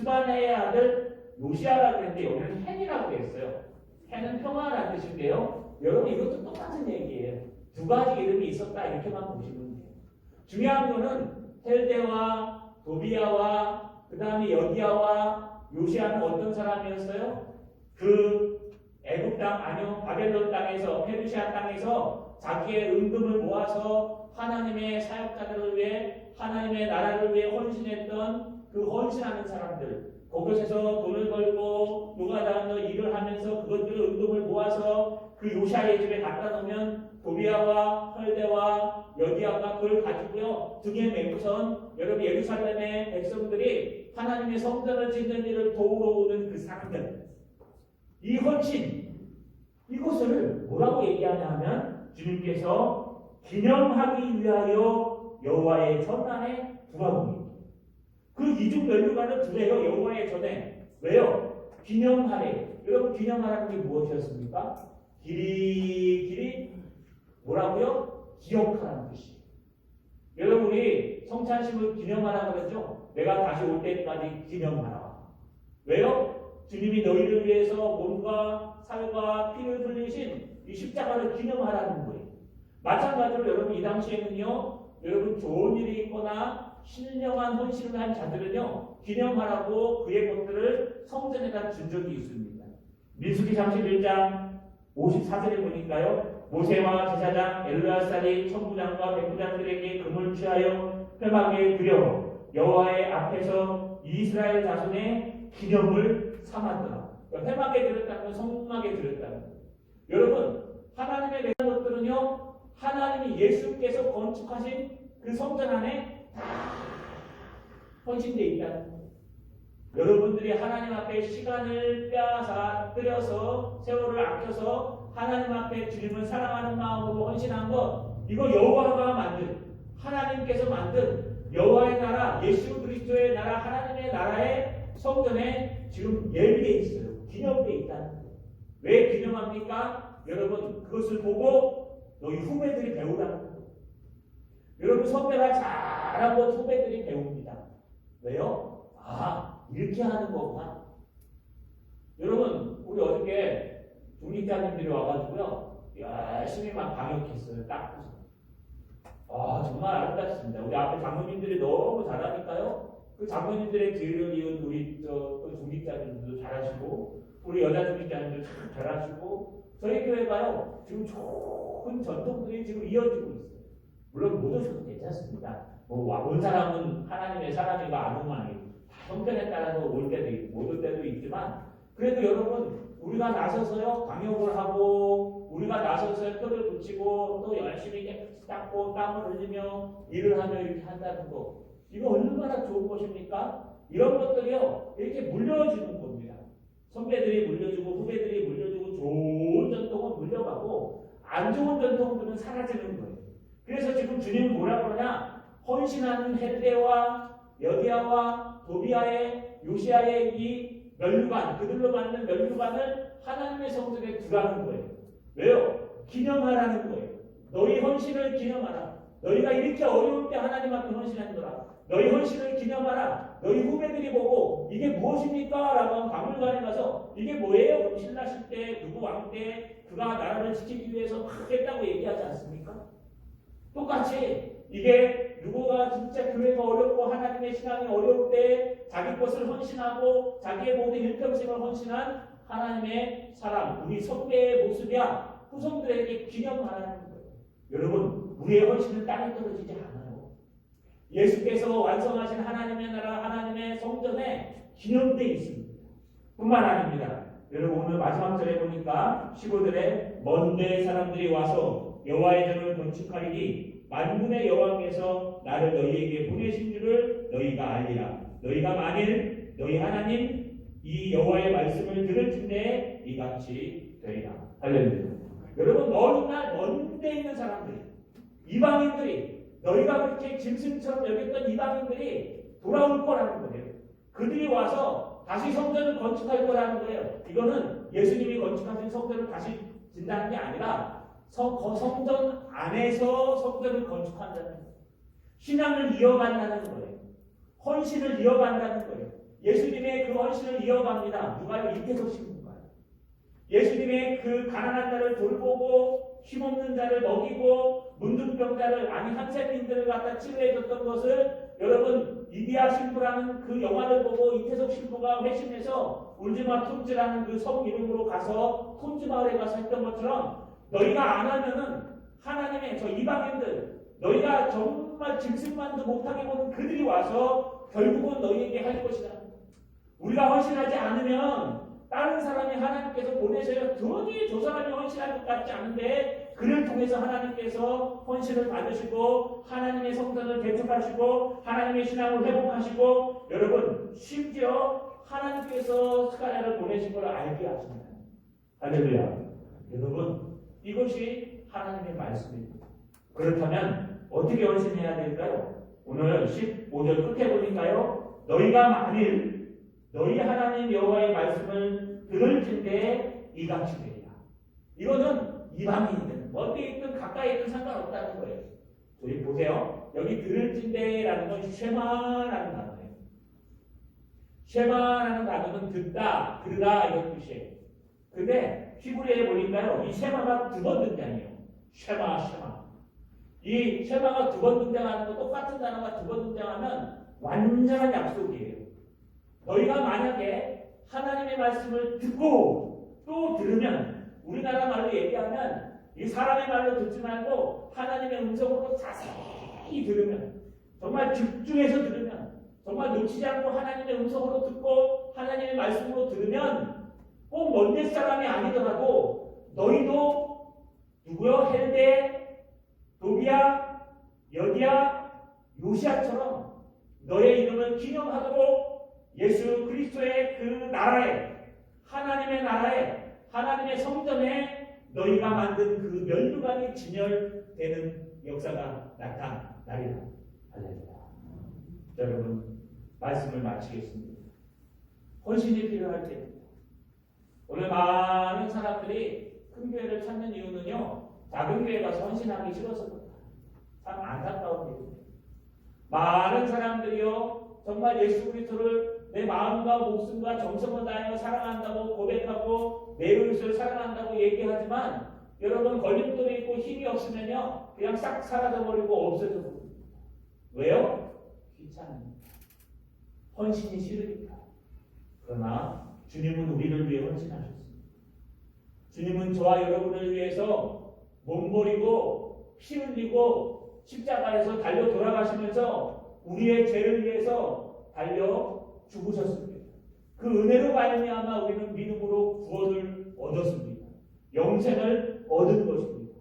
A: 스바네의 아들 요시아라고 했는데 여기는 헨이라고 했어요. 헨은 평화라는 뜻인데요. 여러분 이것도 똑같은 얘기예요. 두 가지 이름이 있었다 이렇게만 보시면 돼요. 중요한 거는 헬데와 도비아와 그 다음에 여디아와 요시아는 어떤 사람이었어요? 그 애굽 땅 아니요 바벨론 땅에서 페르시아 땅에서 자기의 은금을 모아서 하나님의 사역자들을 위해 하나님의 나라를 위해 헌신했던 그 헌신하는 사람들 그곳에서 돈을 벌고 노가다하며 일을 하면서 그것들을 은금을 모아서 그 요시아의 집에 갖다 놓으면 도비아와 헐데와 여디아가 그걸 가지고요 등에 메고선 여러분 예루살렘의 백성들이 하나님의 성전을 짓는 일을 도우러 오는 그 사람들 이 헌신 이것을 뭐라고 얘기하냐 하면 주님께서 기념하기 위하여 여호와의 전단에 두라고 그 이중 면류관을 두래요. 여호와의 전에. 왜요? 기념하래. 여러분 기념하라는 게 무엇이었습니까? 길이 뭐라고요? 기억하라는 뜻이에요. 여러분이 성찬식을 기념하라 그러죠? 내가 다시 올 때까지 기념하라. 왜요? 주님이 너희를 위해서 몸과 살과 피를 흘리신 이 십자가를 기념하라는 거예요. 마찬가지로 여러분 이 당시에는요. 여러분 좋은 일이 있거나 신령한 헌신을 한 자들은요 기념하라고 그의 것들을 성전에다 준 적이 있습니다. 민수기 31장 54절에 보니까요 모세와 제사장 엘르아살이 천부장과 백부장들에게 금을 취하여 회막에 드려 여호와의 앞에서 이스라엘 자손의 기념을 삼았더라. 그러니까 회막에 드렸다는 건 성막에 드렸다는 거예요. 여러분 하나님의 내는 것들은요 하나님이 예수께서 건축하신 그 성전 안에 다 헌신되어 있다는 거예요. 여러분들이 하나님 앞에 시간을 빼앗아들여서 세월을 아껴서 하나님 앞에 주님을 사랑하는 마음으로 헌신한 것 이거 여호와가 만든 하나님께서 만든 여호와의 나라 예수 그리스도의 나라 하나님의 나라의 성전에 지금 예비되어 있어요. 기념되어 있다는 거예요. 왜 기념합니까? 여러분 그것을 보고 너희 후배들이 배우라는 거예요. 여러분 선배가 잘한 것 후배들이 배웁니다. 왜요? 아 이렇게 하는 거구나. 여러분 우리 어저께 중직자님들이 와가지고요 열심히 막 방역했어요. 딱 정말 아름답습니다. 우리 앞에 장로님들이 너무 잘하니까요. 그 장로님들의 뒤를 이은 우리 중직자님들도 잘하시고 우리 여자 중직자님들 참 잘하시고 저희 교회가요 지금 좋은 전통들이 지금 이어지고 있어요. 물론 못 오셔도 괜찮습니다. 온 사람은 하나님의 사람이가 안 오면 아니고 다 형편에 따라서 올 때도 있고 못 올 때도 있지만 그래도 여러분 우리가 나서서요 방역을 하고 우리가 나서서요 뼈를 붙이고 또 열심히 깨끗이 닦고 땀을 흘리며 일을 하며 이렇게 한다는 거 이거 얼마나 좋은 것입니까? 이런 것들이요 이렇게 물려주는 겁니다. 선배들이 물려주고 후배들이 물려주고 좋은 전통은 물려가고 안 좋은 전통들은 사라지는 거예요. 그래서 지금 주님은 뭐라 그러냐? 헌신하는 헬데와 여디아와 도비아의 요시아의 이 면류관 그들로 받는 면류관을 하나님의 성전에 두라는 거예요. 왜요? 기념하라는 거예요. 너희 헌신을 기념하라. 너희가 이렇게 어려울 때 하나님 앞에 헌신한거라. 너희 헌신을 기념하라. 너희 후배들이 보고 이게 무엇입니까? 라고 박물관에 가서 이게 뭐예요? 그럼 신라실 때 누구 왕 때 그가 나라를 지키기 위해서 막 했다고 얘기하지 않습니까? 똑같이 이게 누구가 진짜 교회가 어렵고 하나님의 신앙이 어려울 때 자기 것을 헌신하고 자기의 모든 일평생을 헌신한 하나님의 사람 우리 선배의 모습이야 후손들에게 기념하라는 거예요. 여러분 우리의 헌신은 땅에 떨어지지 않아요. 예수께서 완성하신 하나님의 나라, 하나님의 성전에 기념되어 있습니다. 뿐만 아닙니다. 여러분 오늘 마지막 절에 보니까 15절에 먼 데 사람들이 와서 여호와의 전을 건축하리니 만군의 여호와께서 나를 너희에게 보내신 줄을 너희가 알리라. 너희가 만일 너희 하나님 이 여호와의 말씀을 들을진대 이같이 되리라. 할렐루야. 여러분 먼 데 있는 사람들이, 이방인들이, 너희가 그렇게 짐승처럼 여겼던 이방인들이 돌아올 거라는 거예요. 그들이 와서 다시 성전을 건축할 거라는 거예요. 이거는 예수님이 건축하신 성전을 다시 짓는다는 게 아니라 성전 안에서 성전을 건축한다는 거예요. 신앙을 이어간다는 거예요. 헌신을 이어간다는 거예요. 예수님의 그 헌신을 이어갑니다. 누가요? 이태석 신부가요. 예수님의 그 가난한 자를 돌보고 힘없는 자를 먹이고 문둥병자를 아니 한센민들을 갖다 치료해줬던 것을 여러분 이디야 신부라는 그 영화를 보고 이태석 신부가 회심해서 울지마 톤즈라는 그 성 이름으로 가서 톤즈 마을에 가서 했던 것처럼 너희가 안 하면은 하나님의 저 이방인들 너희가 정말 짐승만도 못하게 보는 그들이 와서 결국은 너희에게 할 것이다. 우리가 헌신하지 않으면 다른 사람이 하나님께서 보내셔야 도저히 저 사람이 헌신할 것 같지 않은데 그를 통해서 하나님께서 헌신을 받으시고 하나님의 성전을 개척하시고 하나님의 신앙을 회복하시고 여러분 심지어 하나님께서 스가랴를 보내신 걸 알게 하십니다. 할렐루야. 여러분 이것이 하나님의 말씀입니다. 그렇다면 어떻게 헌신해야 될까요? 오늘 15절 끝에 보니까요. 너희가 만일 너희 하나님 여호와의 말씀을 들을진대 이같이 되리라. 이거는 이방인이든 어디에 있든 가까이 있든 상관없다는 거예요. 저희 보세요. 여기 들을진대라는 건 쉐마라는 단어예요. 쉐마라는 단어는 듣다, 들으다 이런 뜻이에요. 근데 히브리어에 보니까요. 이 쉐마가 두 번 등장해요. 쉐마. 이 쉐마가 두 번 등장하는 거 똑같은 단어가 두 번 등장하면 완전한 약속이에요. 너희가 만약에 하나님의 말씀을 듣고 또 들으면 우리나라 말로 얘기하면 이 사람의 말로 듣지 말고 하나님의 음성으로 자세히 들으면 정말 집중해서 들으면 정말 놓치지 않고 하나님의 음성으로 듣고 하나님의 말씀으로 들으면 꼭 먼데 사람이 아니더라도 너희도 누구요? 헬데, 도비야, 여디야, 요시아처럼 너의 이름을 기념하도록 예수 그리스도의 그 나라에 하나님의 나라에 하나님의 성전에 너희가 만든 그 면류관이 진열되는 역사가 나타나리라. 할렐루야. 여러분 말씀을 마치겠습니다. 헌신이 필요할 때입니다. 오늘 많은 사람들이 큰 교회를 찾는 이유는요. 작은 교회 가서 헌신하기 싫어서 그렇다. 참 안타까운 일입니다. 많은 사람들이요. 정말 예수 그리스도를 내 마음과 목숨과 정성을 다하여 사랑한다고 고백하고 내 그리스도를 사랑한다고 얘기하지만 여러분 걸림돌이 있고 힘이 없으면요 그냥 싹 사라져버리고 없어져 버립니다. 왜요? 귀찮으니까. 헌신이 싫으니까. 그러나 주님은 우리를 위해 헌신하셨습니다. 주님은 저와 여러분을 위해서 몸버리고 피 흘리고 십자가에서 달려 돌아가시면서 우리의 죄를 위해서 달려 죽으셨습니다. 그 은혜로 말미암아 우리는 믿음으로 구원을 얻었습니다. 영생을 얻은 것입니다.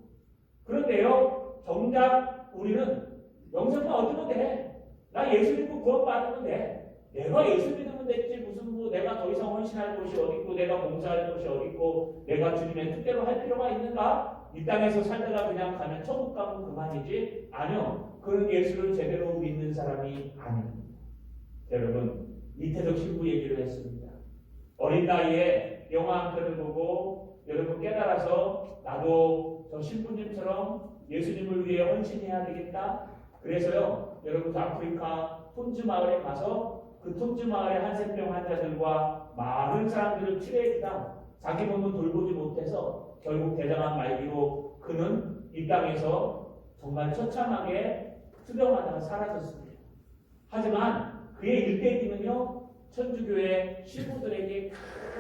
A: 그런데요, 정작 우리는 영생만 얻으면 돼. 나 예수 믿고 구원 받으면 돼. 내가 예수 믿으면 됐지 무슨 뭐 내가 더 이상 헌신할 곳이 어디 있고 내가 봉사할 곳이 어디 있고 내가 주님의 뜻대로 할 필요가 있는가? 이 땅에서 살다가 그냥 가면 천국 가면 그만이지? 아니요. 그런 예수를 제대로 믿는 사람이 아닙니다. 여러분 이태석 신부 얘기를 했습니다. 어린 나이에 영화 한 편을 보고 여러분 깨달아서 나도 저 신부님처럼 예수님을 위해 헌신해야 되겠다. 그래서요 여러분 그 아프리카 톤즈 마을에 가서 그 톤즈 마을의 한센병 환자들과 많은 사람들을 치료해주다 자기 몸은 돌보지 못해서 결국 대장암 말기로 그는 이 땅에서 정말 처참하게 투병하다가 사라졌습니다. 하지만 그의 일대기는요 천주교회 신부들에게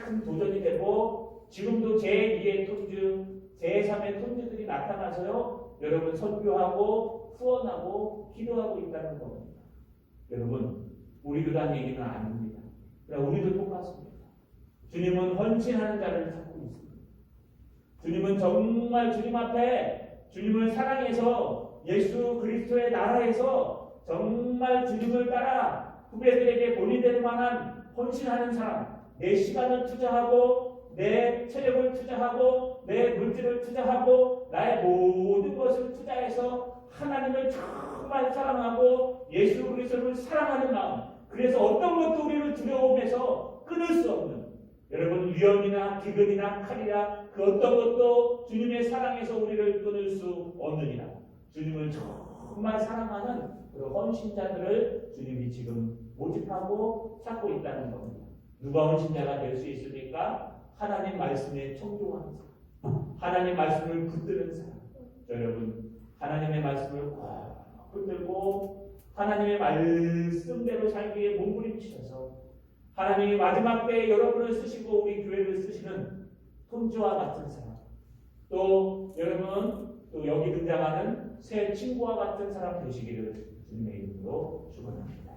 A: 큰 도전이 되고 지금도 제2의 톤즈, 제3의 톤즈들이 나타나서요 여러분 선교하고 후원하고 기도하고 있다는 겁니다. 여러분, 우리도 단 얘기는 아닙니다. 그러나 우리도 똑같습니다. 주님은 헌신하는 자를 찾고 있습니다. 주님은 정말 주님 앞에 주님을 사랑해서 예수 그리스도의 나라에서 정말 주님을 따라 후배들에게 본이 될 만한 헌신하는 사람, 내 시간을 투자하고 내 체력을 투자하고 내 물질을 투자하고 나의 모든 것을 투자해서 하나님을 정말 사랑하고 예수 그리스도를 사랑하는 마음, 그래서 어떤 것도 우리를 두려움에서 끊을 수 없는, 여러분 위험이나 기근이나 칼이나 그 어떤 것도 주님의 사랑에서 우리를 끊을 수 없느니라. 주님을 정말 사랑하는 그런 헌신자들을 주님이 지금 모집하고 찾고 있다는 겁니다. 누가 헌신자가 될 수 있습니까? 하나님 말씀에 청종하는 사람, 하나님 말씀을 붙드는 사람. 여러분, 하나님의 말씀을 꽉 붙들고 하나님의 말씀대로 살기 위해 몸부림치셔서 하나님이 마지막 때에 여러분을 쓰시고 우리 교회를 쓰시는 톰즈와 같은 사람, 또 여러분 또 여기 등장하는 새 친구와 같은 사람 되시기를 주님의 이름으로 축원합니다.